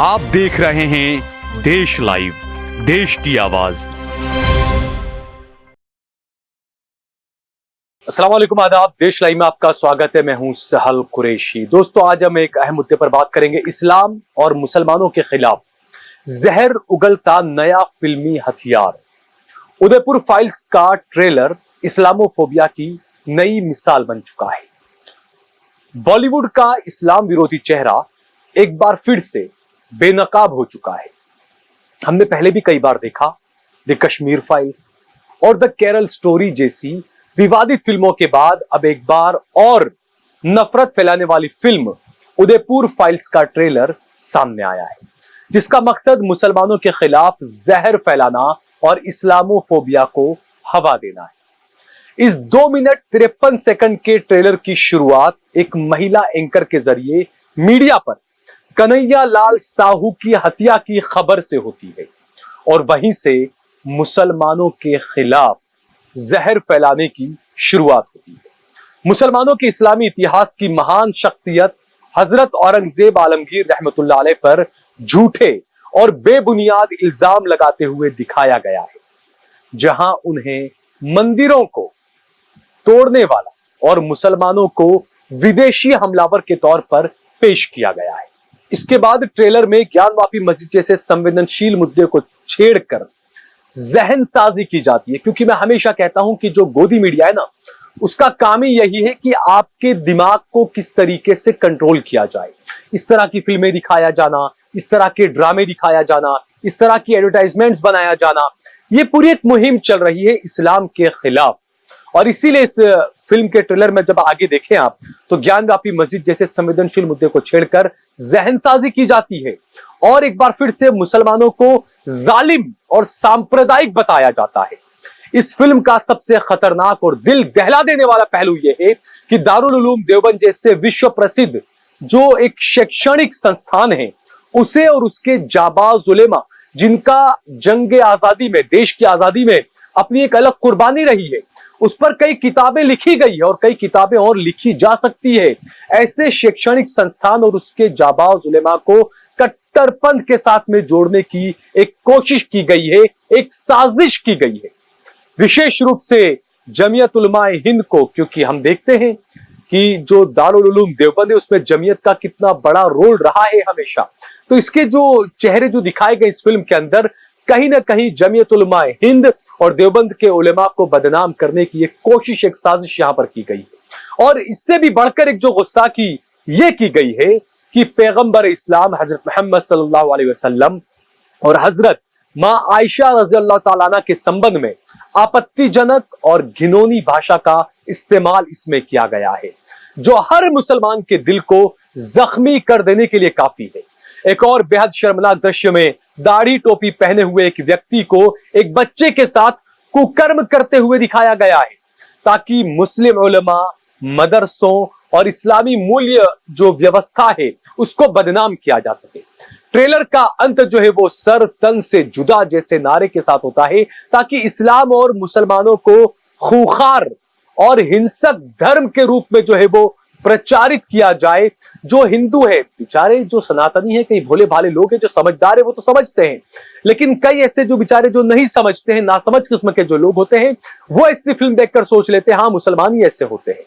आप देख रहे हैं देश लाइव, देश की आवाज। अस्सलाम वालेकुम, आदाब। देश लाइव में आपका स्वागत है। मैं हूं सहल कुरैशी। दोस्तों, आज हम एक अहम मुद्दे पर बात करेंगे। इस्लाम और मुसलमानों के खिलाफ जहर उगलता नया फिल्मी हथियार। उदयपुर फाइल्स का ट्रेलर इस्लामोफोबिया की नई मिसाल बन चुका है। बॉलीवुड का इस्लाम विरोधी चेहरा एक बार फिर से बेनकाब हो चुका है। हमने पहले भी कई बार देखा द कश्मीर फाइल्स और द केरल स्टोरी जैसी विवादित फिल्मों के बाद अब एक बार और नफरत फैलाने वाली फिल्म उदयपुर फाइल्स का ट्रेलर सामने आया है, जिसका मकसद मुसलमानों के खिलाफ जहर फैलाना और इस्लामोफोबिया को हवा देना है। इस 2 मिनट 53 सेकंड के ट्रेलर की शुरुआत एक महिला एंकर के जरिए मीडिया पर कन्हैया लाल साहू की हत्या की खबर से होती है और वहीं से मुसलमानों के खिलाफ जहर फैलाने की शुरुआत होती है। मुसलमानों के इस्लामी इतिहास की महान शख्सियत हजरत औरंगजेब आलमगीर रहमतुल्लाह अलैह पर झूठे और बेबुनियाद इल्जाम लगाते हुए दिखाया गया है, जहां उन्हें मंदिरों को तोड़ने वाला और मुसलमानों को विदेशी हमलावर के तौर पर पेश किया गया है। इसके बाद ट्रेलर में ज्ञानवापी मस्जिद जैसे संवेदनशील मुद्दे को छेड़कर जहन साजी की जाती है, क्योंकि मैं हमेशा कहता हूं कि जो गोदी मीडिया है ना, उसका काम ही यही है कि आपके दिमाग को किस तरीके से कंट्रोल किया जाए। इस तरह की फिल्में दिखाया जाना, इस तरह के ड्रामे दिखाया जाना, इस तरह की एडवर्टाइजमेंट्स बनाया जाना, ये पूरी एक मुहिम चल रही है इस्लाम के खिलाफ। और इसीलिए इस फिल्म के ट्रेलर में जब आगे देखें आप, तो ज्ञानवापी मस्जिद जैसे संवेदनशील मुद्दे को छेड़कर जहनसाजी की जाती है और एक बार फिर से मुसलमानों को जालिम और सांप्रदायिक बताया जाता है। इस फिल्म का सबसे खतरनाक और दिल दहला देने वाला पहलू यह है कि दारुल उलूम देवबंद जैसे विश्व प्रसिद्ध जो एक शैक्षणिक संस्थान है, उसे और उसके जाबाज उलेमा, जिनका जंग आजादी में, देश की आजादी में अपनी एक अलग कुर्बानी रही है, उस पर कई किताबें लिखी गई है और कई किताबें और लिखी जा सकती है। ऐसे शैक्षणिक संस्थान और उसके जाबाज उलेमा को कट्टरपंथ के साथ में जोड़ने की एक कोशिश की गई है, एक साजिश की गई है, विशेष रूप से जमीयत उलमाए हिंद को, क्योंकि हम देखते हैं कि जो दारुल उलूम देवबंद है उसमें जमीयत का कितना बड़ा रोल रहा है हमेशा। तो इसके जो चेहरे जो दिखाए गए इस फिल्म के अंदर, कहीं ना कहीं जमीयत उलमाए हिंद और देवबंद के उलेमा को बदनाम करने की एक कोशिश, एक साजिश यहां पर की गई है। और इससे भी बढ़कर एक जो गुस्ताखी ये की गई है कि पैगंबर इस्लाम हजरत मोहम्मद सल्लल्लाहु अलैहि वसल्लम और हजरत मां आयशा रज़ियल्लाहु ताला अन्हा के संबंध में आपत्तिजनक और घिनौनी भाषा का इस्तेमाल इसमें किया गया है, जो हर मुसलमान के दिल को जख्मी कर देने के लिए काफी है। एक और बेहद शर्मनाक दृश्य में दाढ़ी टोपी पहने हुए एक व्यक्ति को एक बच्चे के साथ कुकर्म करते हुए दिखाया गया है, ताकि मुस्लिम उलमा, मदरसों और इस्लामी मूल्य जो व्यवस्था है उसको बदनाम किया जा सके। ट्रेलर का अंत जो है वो सर तन से जुदा जैसे नारे के साथ होता है, ताकि इस्लाम और मुसलमानों को खूंखार और हिंसक धर्म के रूप में जो है वो प्रचारित किया जाए। जो हिंदू है बेचारे, जो सनातनी है, कई भोले भाले लोग हैं, जो समझदार है वो तो समझते हैं, लेकिन कई ऐसे जो बेचारे जो नहीं समझते हैं, नासमझ किस्म के जो लोग होते हैं, वो ऐसी फिल्म देखकर सोच लेते हैं हाँ मुसलमान ही ऐसे होते हैं।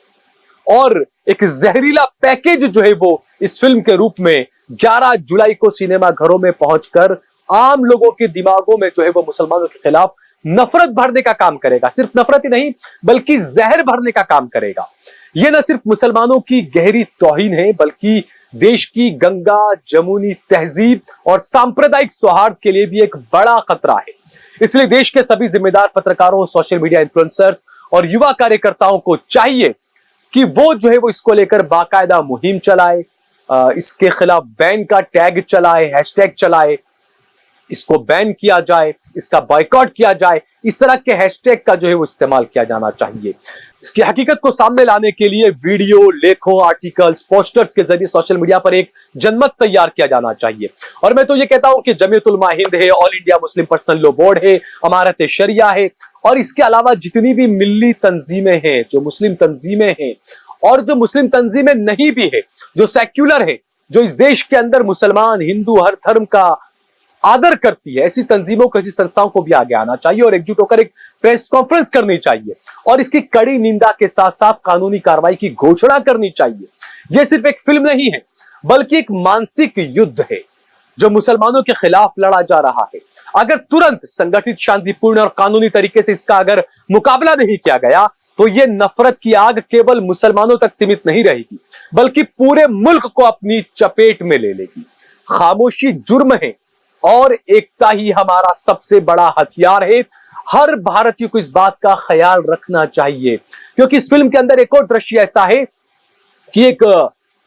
और एक जहरीला पैकेज जो है वो इस फिल्म के रूप में 11 जुलाई को सिनेमा घरों में पहुंचकर आम लोगों के दिमागों में जो है वो मुसलमानों के खिलाफ नफरत भरने का काम करेगा। सिर्फ नफरत ही नहीं बल्कि जहर भरने का काम करेगा। यह न सिर्फ मुसलमानों की गहरी तौहीन है, बल्कि देश की गंगा जमुनी तहजीब और सांप्रदायिक सौहार्द के लिए भी एक बड़ा खतरा है। इसलिए देश के सभी जिम्मेदार पत्रकारों, सोशल मीडिया इन्फ्लुएंसर्स और युवा कार्यकर्ताओं को चाहिए कि वो जो है वो इसको लेकर बाकायदा मुहिम चलाए, इसके खिलाफ बैन का टैग चलाए, हैशटैग चलाए, इसको बैन किया जाए, इसका बॉयकॉट किया जाए। इस तरह के हैशटैग का जो है वो इस्तेमाल किया जाना चाहिए। इसकी हकीकत को सामने लाने के लिए वीडियो, लेखों, आर्टिकल्स, पोस्टर्स के जरिए सोशल मीडिया पर एक जनमत तैयार किया जाना चाहिए। और मैं तो ये कहता हूं कि जमीयत उलमा हिंद है, all India Muslim personal law board है, अमारत शरिया है, और इसके अलावा जितनी भी मिल्ली तंजीमें हैं, जो मुस्लिम तंजीमें हैं और जो मुस्लिम तंजीमें नहीं भी है, जो सेक्युलर है, जो इस देश के अंदर मुसलमान, हिंदू, हर धर्म का आदर करती है, ऐसी तंजीमों को, ऐसी संस्थाओं को भी आगे आना चाहिए और एकजुट होकर एक प्रेस कॉन्फ्रेंस करनी चाहिए और इसकी कड़ी निंदा के साथ साथ कानूनी कार्रवाई की घोषणा करनी चाहिए। यह सिर्फ एक फिल्म नहीं है, बल्कि एक मानसिक युद्ध है जो मुसलमानों के खिलाफ लड़ा जा रहा है। अगर तुरंत संगठित, शांतिपूर्ण और कानूनी तरीके से इसका अगर मुकाबला नहीं किया गया तो यह नफरत की आग केवल मुसलमानों तक सीमित नहीं रहेगी, बल्कि पूरे मुल्क को अपनी चपेट में ले लेगी। खामोशी जुर्म है और एकता ही हमारा सबसे बड़ा हथियार है। हर भारतीय को इस बात का ख्याल रखना चाहिए, क्योंकि इस फिल्म के अंदर एक और दृश्य ऐसा है कि एक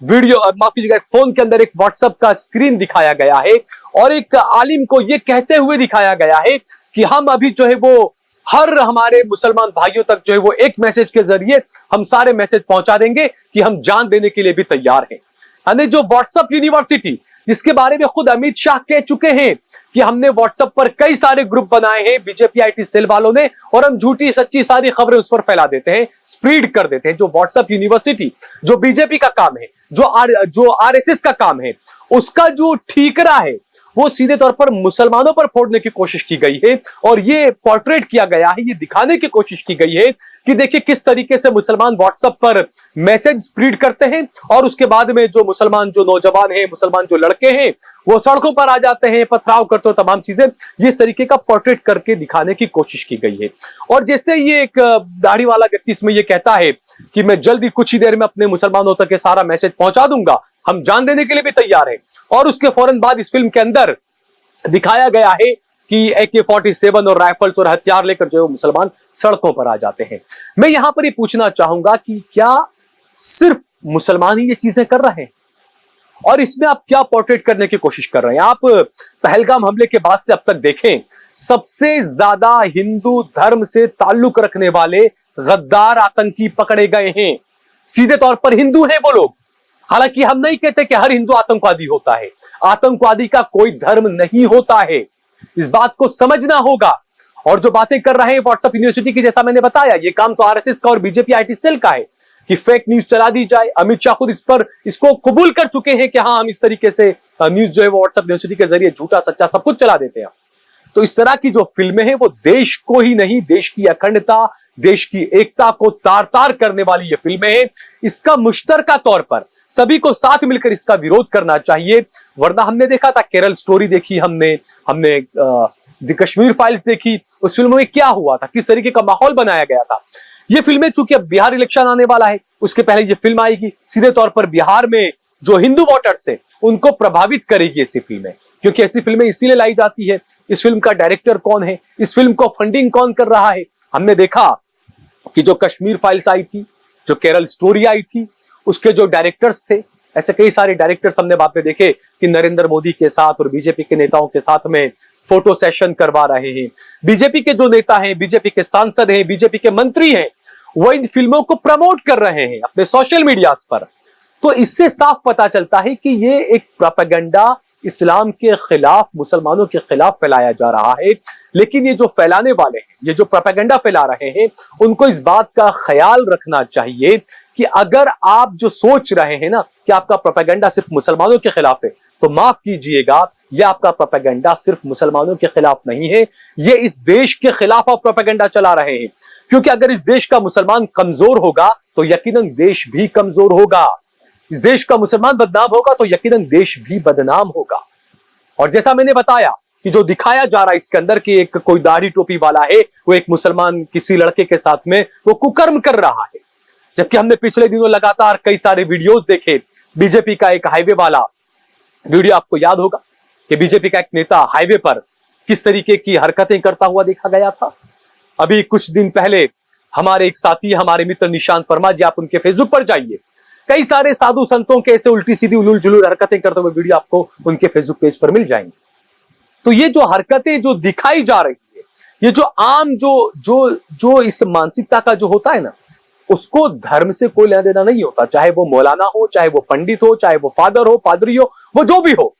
वीडियो, माफ कीजिएगा, एक फोन के अंदर एक व्हाट्सएप का स्क्रीन दिखाया गया है और एक आलिम को यह कहते हुए दिखाया गया है कि हम अभी जो है वो हर हमारे मुसलमान भाइयों तक जो है वो एक मैसेज के जरिए हम सारे मैसेज पहुंचा देंगे कि हम जान देने के लिए भी तैयार हैं। यानी जो व्हाट्सएप यूनिवर्सिटी, जिसके बारे में खुद अमित शाह कह चुके हैं कि हमने व्हाट्सएप पर कई सारे ग्रुप बनाए हैं बीजेपी आईटी सेल वालों ने और हम झूठी सच्ची सारी खबरें उस पर फैला देते हैं, स्प्रेड कर देते हैं। जो व्हाट्सएप यूनिवर्सिटी, जो बीजेपी का काम है, जो आरएसएस का काम है, उसका जो ठीकरा है वो सीधे तौर पर मुसलमानों पर फोड़ने की कोशिश की गई है और ये पोर्ट्रेट किया गया है, ये दिखाने की कोशिश की गई है कि देखिए किस तरीके से मुसलमान व्हाट्सएप पर मैसेज स्प्रेड करते हैं और उसके बाद में जो मुसलमान, जो नौजवान हैं, मुसलमान जो लड़के हैं, वो सड़कों पर आ जाते हैं, पथराव करते हो, तमाम चीजें ये इस तरीके का पोर्ट्रेट करके दिखाने की कोशिश की गई है। और जैसे ये एक दाढ़ी वाला व्यक्ति इसमें ये कहता है कि मैं जल्दी कुछ ही देर में अपने मुसलमानों तक ये सारा मैसेज पहुंचा दूंगा, हम जान देने के लिए भी तैयार हैं। और उसके फौरन बाद इस फिल्म के अंदर दिखाया गया है कि AK-47 और राइफल्स और हथियार लेकर जो मुसलमान सड़कों पर आ जाते हैं। मैं यहां पर ये पूछना चाहूंगा कि क्या सिर्फ मुसलमान ही ये चीजें कर रहे हैं और इसमें आप क्या पोर्ट्रेट करने की कोशिश कर रहे हैं? आप पहलगाम हमले के बाद से अब तक देखें, सबसे ज्यादा हिंदू धर्म से ताल्लुक रखने वाले गद्दार आतंकी पकड़े गए हैं। सीधे तौर पर हिंदू हैं वो लोग। हालांकि हम नहीं कहते कि हर हिंदू आतंकवादी होता है, आतंकवादी का कोई धर्म नहीं होता है, इस बात को समझना होगा। और जो बातें कर रहे हैं व्हाट्सएप यूनिवर्सिटी की, जैसा मैंने बताया, ये काम तो आरएसएस का और बीजेपी आईटी सेल का है कि फेक न्यूज चला दी जाए। अमित शाह खुद इसको कबूल कर चुके हैं कि हाँ, हम इस तरीके से न्यूज जो है वो व्हाट्सएप यूनिवर्सिटी के जरिए झूठा सच्चा सब कुछ चला देते हैं। तो इस तरह की जो फिल्में हैं वो देश को ही नहीं, देश की अखंडता, देश की एकता को तार तार करने वाली ये फिल्में हैं। इसका मुश्तरका तौर पर सभी को साथ मिलकर इसका विरोध करना चाहिए, वरना हमने देखा था केरल स्टोरी देखी, हमने द कश्मीर फाइल्स देखी, उस फिल्म में क्या हुआ था, किस तरीके का माहौल बनाया गया था। ये फिल्में चूंकि अब बिहार इलेक्शन आने वाला है, उसके पहले ये फिल्म आएगी, सीधे तौर पर बिहार में जो हिंदू वोटर्स है उनको प्रभावित करेगी ऐसी फिल्में, क्योंकि ऐसी फिल्में इसीलिए लाई जाती है। इस फिल्म का डायरेक्टर कौन है, इस फिल्म को फंडिंग कौन कर रहा है। हमने देखा कि जो कश्मीर फाइल्स आई थी, जो केरल स्टोरी आई थी, उसके जो डायरेक्टर्स थे, ऐसे कई सारे डायरेक्टर्स हमने बाद में देखे कि नरेंद्र मोदी के साथ और बीजेपी के नेताओं के साथ में फोटो सेशन करवा रहे हैं। बीजेपी के जो नेता हैं, बीजेपी के सांसद हैं, बीजेपी के मंत्री हैं, वो इन फिल्मों को प्रमोट कर रहे हैं अपने सोशल मीडियाज पर। तो इससे साफ पता चलता है कि ये एक प्रोपेगेंडा इस्लाम के खिलाफ, मुसलमानों के खिलाफ फैलाया जा रहा है। लेकिन ये जो फैलाने वाले हैं, ये जो प्रोपेगेंडा फैला रहे हैं, उनको इस बात का ख्याल रखना चाहिए कि अगर आप जो सोच रहे हैं ना कि आपका प्रोपेगेंडा सिर्फ मुसलमानों के खिलाफ है, तो माफ कीजिएगा, यह आपका प्रोपेगेंडा सिर्फ मुसलमानों के खिलाफ नहीं है, ये इस देश के खिलाफ आप प्रोपेगेंडा चला रहे हैं। क्योंकि अगर इस देश का मुसलमान कमजोर होगा तो यकीनन देश भी कमजोर होगा। इस देश का मुसलमान बदनाम होगा तो यकीनन देश भी बदनाम होगा। और जैसा मैंने बताया कि जो दिखाया जा रहा है इसके अंदर कि एक कोई दाढ़ी टोपी वाला है, वो एक मुसलमान किसी लड़के के साथ में वो कुकर्म कर रहा है, जबकि हमने पिछले दिनों लगातार कई सारे वीडियोस देखे। बीजेपी का एक हाईवे वाला वीडियो आपको याद होगा कि बीजेपी का एक नेता हाईवे पर किस तरीके की हरकतें करता हुआ देखा गया था। अभी कुछ दिन पहले हमारे एक साथी, हमारे मित्र निशांत वर्मा जी, आप उनके फेसबुक पर जाइए, कई सारे साधु संतों के ऐसे उल्टी सीधी उलूल जुलूल हरकतें करते हुए वीडियो आपको उनके फेसबुक पेज पर मिल जाएंगे। तो ये जो हरकतें जो दिखाई जा रही है, ये जो आम जो इस मानसिकता का जो होता है ना, उसको धर्म से कोई लेना देना नहीं होता। चाहे वो मौलाना हो, चाहे वो पंडित हो, चाहे वो फादर हो, पादरी हो, वो जो भी हो,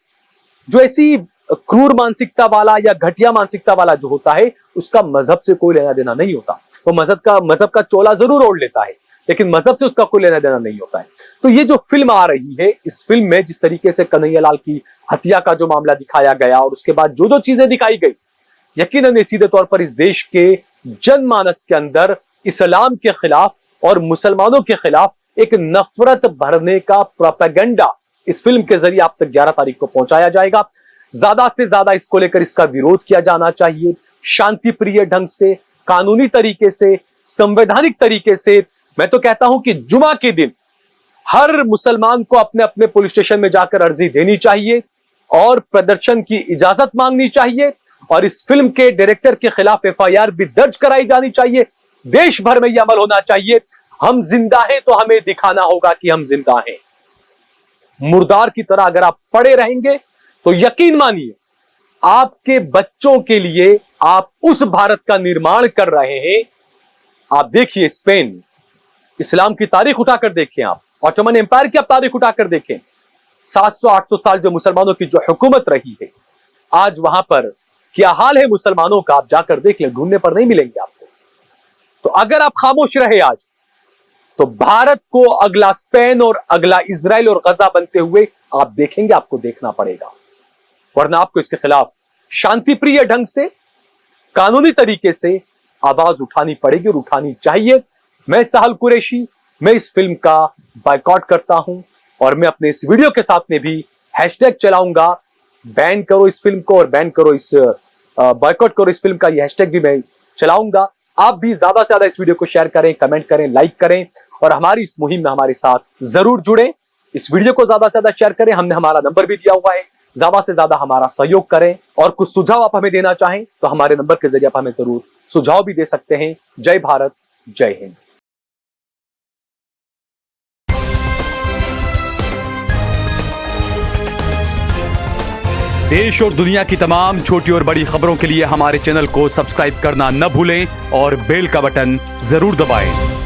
जो ऐसी क्रूर मानसिकता वाला या घटिया मानसिकता वाला जो होता है, उसका मजहब से कोई लेना देना नहीं होता। वो मजहब का चोला जरूर ओढ़ लेता है, लेकिन मजहब से उसका कोई लेना देना नहीं होता है। तो ये जो फिल्म आ रही है, इस फिल्म में जिस तरीके से कन्हैयालाल की हत्या का जो मामला दिखाया गया और उसके बाद जो जो चीजें दिखाई गई, यकीनन सीधे तौर पर इस देश के जनमानस के अंदर इस्लाम के खिलाफ और मुसलमानों के खिलाफ एक नफरत भरने का प्रोपेगेंडा इस फिल्म के जरिए आप तक 11 तारीख को पहुंचाया जाएगा। ज्यादा से ज्यादा इसको लेकर इसका विरोध किया जाना चाहिए, शांति प्रिय ढंग से, कानूनी तरीके से, संवैधानिक तरीके से। मैं तो कहता हूं कि जुमा के दिन हर मुसलमान को अपने अपने पुलिस स्टेशन में जाकर अर्जी देनी चाहिए और प्रदर्शन की इजाजत मांगनी चाहिए और इस फिल्म के डायरेक्टर के खिलाफ एफआईआर भी दर्ज कराई जानी चाहिए। देश भर में यह अमल होना चाहिए। हम जिंदा हैं तो हमें दिखाना होगा कि हम जिंदा हैं। मुर्दार की तरह अगर आप पड़े रहेंगे तो यकीन मानिए आपके बच्चों के लिए आप उस भारत का निर्माण कर रहे हैं। आप देखिए स्पेन, इस्लाम की तारीख उठाकर देखें, आप ऑटोमन एम्पायर की आप तारीख उठाकर देखें, 700-800 साल जो मुसलमानों की जो हुकूमत रही है, आज वहां पर क्या हाल है मुसलमानों का, आप जाकर देख लें, ढूंढने पर नहीं मिलेंगे आपको। तो अगर आप खामोश रहे आज, तो भारत को अगला स्पेन और अगला इजराइल और गजा बनते हुए आप देखेंगे, आपको देखना पड़ेगा। वरना आपको इसके खिलाफ शांति प्रिय ढंग से, कानूनी तरीके से आवाज उठानी पड़ेगी और उठानी चाहिए। मैं सहल कुरैशी, मैं इस फिल्म का बायकॉट करता हूं और मैं अपने इस वीडियो के साथ में भी हैशटैग चलाऊंगा, बैन करो इस फिल्म को और बैन करो इस बायकॉट करो इस फिल्म का, यह हैशटैग भी मैं चलाऊंगा। आप भी ज्यादा से ज्यादा इस वीडियो को शेयर करें, कमेंट करें, लाइक करें और हमारी इस मुहिम में हमारे साथ जरूर जुड़े। इस वीडियो को ज्यादा से ज्यादा शेयर करें, हमने हमारा नंबर भी दिया हुआ है, ज्यादा से ज्यादा हमारा सहयोग करें और कुछ सुझाव आप हमें देना चाहें तो हमारे नंबर के जरिए आप हमें जरूर सुझाव भी दे सकते हैं। जय भारत, जय हिंद। देश और दुनिया की तमाम छोटी और बड़ी खबरों के लिए हमारे चैनल को सब्सक्राइब करना न भूलें और बेल का बटन जरूर दबाएं।